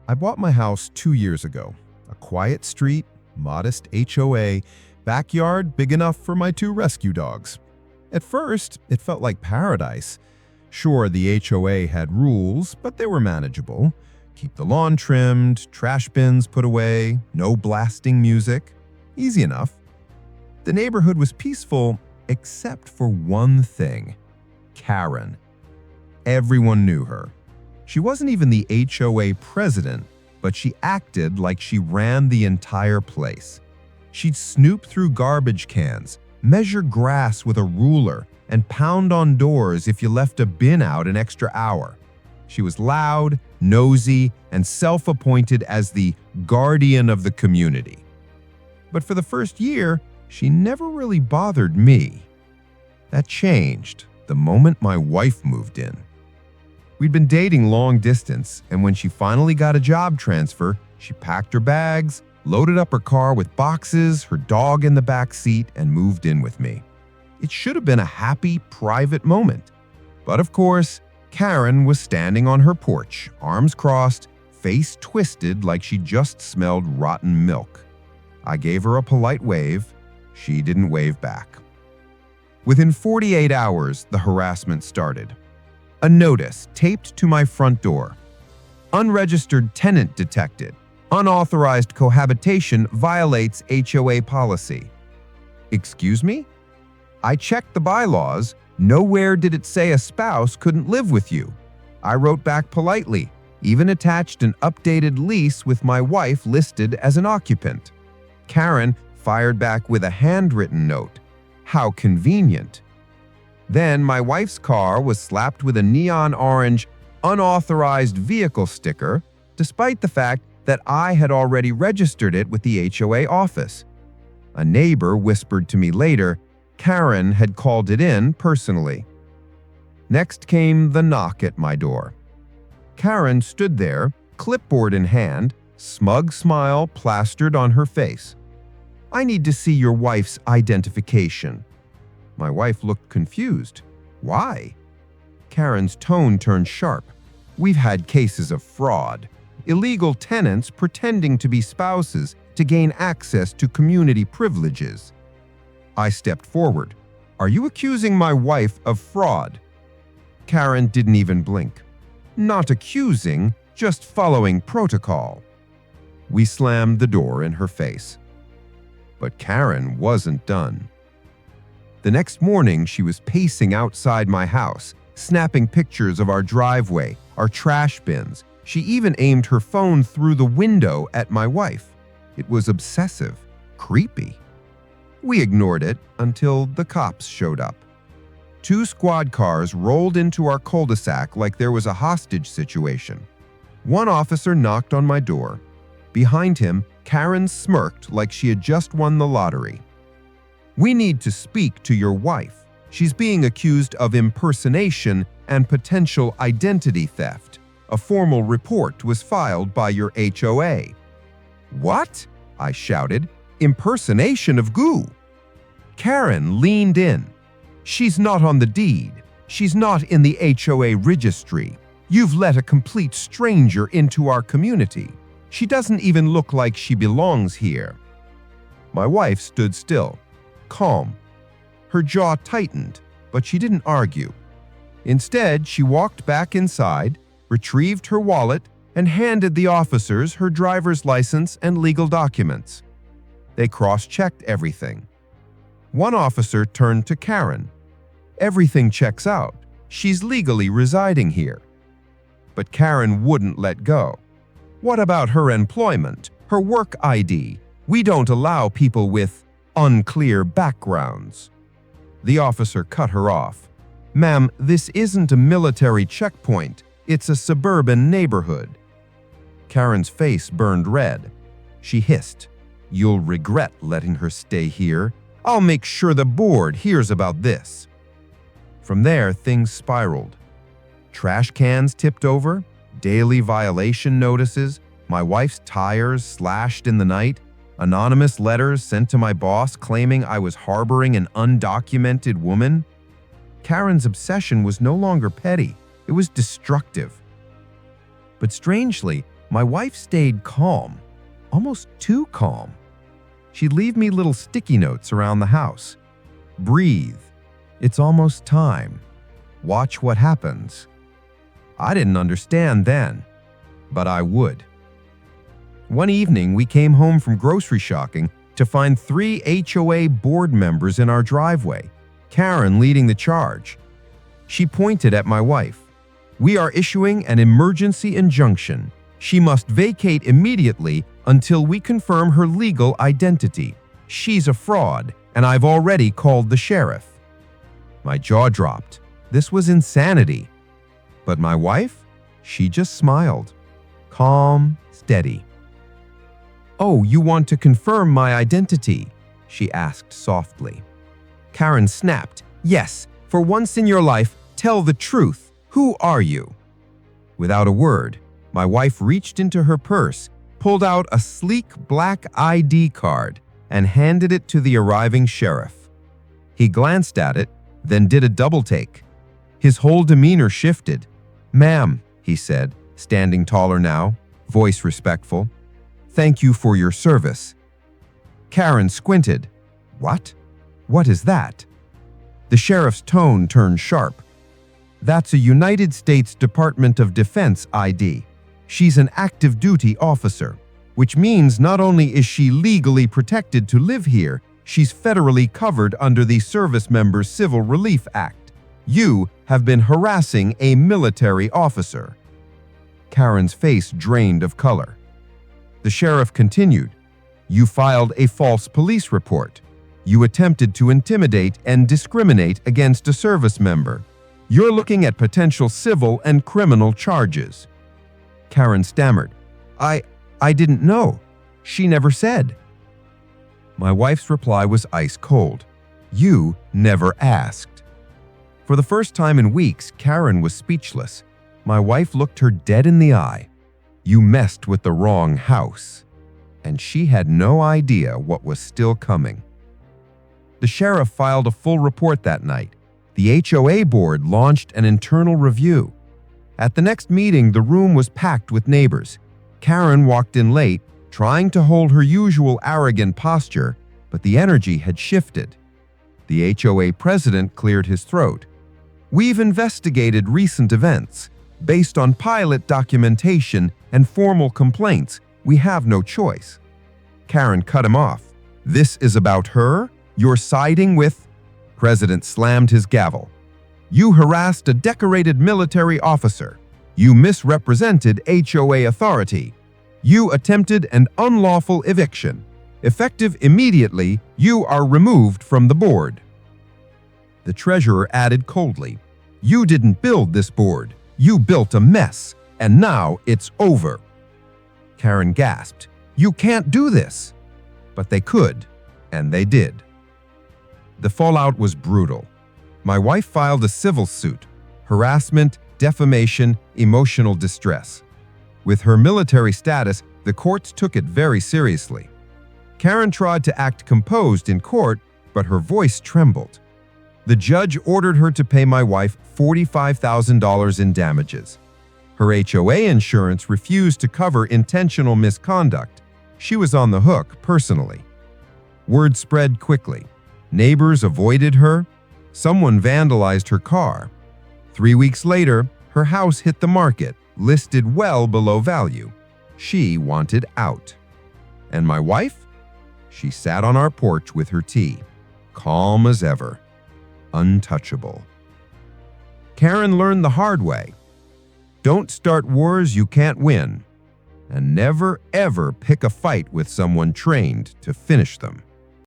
I bought my house 2 years ago. A quiet street, modest HOA, backyard big enough for my 2 rescue dogs. At first, it felt like paradise. Sure, the HOA had rules, but they were manageable. Keep the lawn trimmed, trash bins put away, no blasting music. Easy enough. The neighborhood was peaceful, except for one thing: Karen. Everyone knew her. She wasn't even the HOA president, but she acted like she ran the entire place. She'd snoop through garbage cans, measure grass with a ruler, and pound on doors if you left a bin out an extra hour. She was loud, nosy, and self-appointed as the guardian of the community. But for the first year, she never really bothered me. That changed the moment my wife moved in. We'd been dating long distance, and when she finally got a job transfer, she packed her bags, loaded up her car with boxes, her dog in the back seat, and moved in with me. It should have been a happy, private moment. But of course, Karen was standing on her porch, arms crossed, face twisted like she just smelled rotten milk. I gave her a polite wave. She didn't wave back. Within 48 hours, the harassment started. A notice taped to my front door. Unregistered tenant detected. Unauthorized cohabitation violates HOA policy. Excuse me? I checked the bylaws. Nowhere did it say a spouse couldn't live with you. I wrote back politely, even attached an updated lease with my wife listed as an occupant. Karen fired back with a handwritten note. How convenient. Then my wife's car was slapped with a neon orange, unauthorized vehicle sticker, despite the fact that I had already registered it with the HOA office. A neighbor whispered to me later, Karen had called it in personally. Next came the knock at my door. Karen stood there, clipboard in hand, smug smile plastered on her face. I need to see your wife's identification. My wife looked confused. Why? Karen's tone turned sharp. We've had cases of fraud. Illegal tenants pretending to be spouses to gain access to community privileges. I stepped forward. Are you accusing my wife of fraud? Karen didn't even blink. Not accusing, just following protocol. We slammed the door in her face. But Karen wasn't done. The next morning, she was pacing outside my house, snapping pictures of our driveway, our trash bins. She even aimed her phone through the window at my wife. It was obsessive, creepy. We ignored it until the cops showed up. 2 squad cars rolled into our cul-de-sac like there was a hostage situation. One officer knocked on my door. Behind him, Karen smirked like she had just won the lottery. We need to speak to your wife. She's being accused of impersonation and potential identity theft. A formal report was filed by your HOA. What? I shouted. Impersonation of goo. Karen leaned in. She's not on the deed. She's not in the HOA registry. You've let a complete stranger into our community. She doesn't even look like she belongs here. My wife stood still, calm. Her jaw tightened, but she didn't argue. Instead, she walked back inside, retrieved her wallet, and handed the officers her driver's license and legal documents. They cross-checked everything. One officer turned to Karen. Everything checks out. She's legally residing here. But Karen wouldn't let go. What about her employment, her work ID? We don't allow people with unclear backgrounds. The officer cut her off. Ma'am, this isn't a military checkpoint. It's a suburban neighborhood. Karen's face burned red. She hissed, "You'll regret letting her stay here. I'll make sure the board hears about this." From there, things spiraled. Trash cans tipped over, daily violation notices, my wife's tires slashed in the night, anonymous letters sent to my boss claiming I was harboring an undocumented woman. Karen's obsession was no longer petty. It was destructive. But strangely, My wife stayed calm, almost too calm. She'd leave me little sticky notes around the house. Breathe. It's almost time. Watch what happens. I didn't understand then, but I would. One evening, we came home from grocery shopping to find 3 HOA board members in our driveway, Karen leading the charge. She pointed at my wife. "We are issuing an emergency injunction. She must vacate immediately until we confirm her legal identity. She's a fraud, and I've already called the sheriff." My jaw dropped. This was insanity. But my wife? She just smiled. Calm, steady. "Oh, you want to confirm my identity?" she asked softly. Karen snapped. "Yes, for once in your life, tell the truth. Who are you?" Without a word, my wife reached into her purse, pulled out a sleek black ID card, and handed it to the arriving sheriff. He glanced at it, then did a double take. His whole demeanor shifted. "Ma'am," he said, standing taller now, voice respectful. "Thank you for your service." Karen squinted. "What? What is that?" The sheriff's tone turned sharp. "That's a United States Department of Defense ID. She's an active duty officer, which means not only is she legally protected to live here, she's federally covered under the Service Members Civil Relief Act. You have been harassing a military officer." Karen's face drained of color. The sheriff continued, "You filed a false police report. You attempted to intimidate and discriminate against a service member. You're looking at potential civil and criminal charges." Karen stammered, I didn't know. She never said." My wife's reply was ice cold. "You never asked." For the first time in weeks, Karen was speechless. My wife looked her dead in the eye. "You messed with the wrong house." And she had no idea what was still coming. The sheriff filed a full report that night. The HOA board launched an internal review. At the next meeting, the room was packed with neighbors. Karen walked in late, trying to hold her usual arrogant posture, but the energy had shifted. The HOA president cleared his throat. "We've investigated recent events. Based on pilot documentation and formal complaints, we have no choice." Karen cut him off. "This is about her? You're siding with—" President slammed his gavel. "You harassed a decorated military officer. You misrepresented HOA authority. You attempted an unlawful eviction. Effective immediately, you are removed from the board." The treasurer added coldly, "You didn't build this board. You built a mess, and now it's over." Karen gasped, "You can't do this." But they could, and they did. The fallout was brutal. My wife filed a civil suit, harassment, defamation, emotional distress. With her military status, the courts took it very seriously. Karen tried to act composed in court, but her voice trembled. The judge ordered her to pay my wife $45,000 in damages. Her HOA insurance refused to cover intentional misconduct. She was on the hook personally. Word spread quickly. Neighbors avoided her. Someone vandalized her car. 3 weeks later, her house hit the market, listed well below value. She wanted out. And my wife? She sat on our porch with her tea, calm as ever, untouchable. Karen learned the hard way. Don't start wars you can't win, and never ever pick a fight with someone trained to finish them.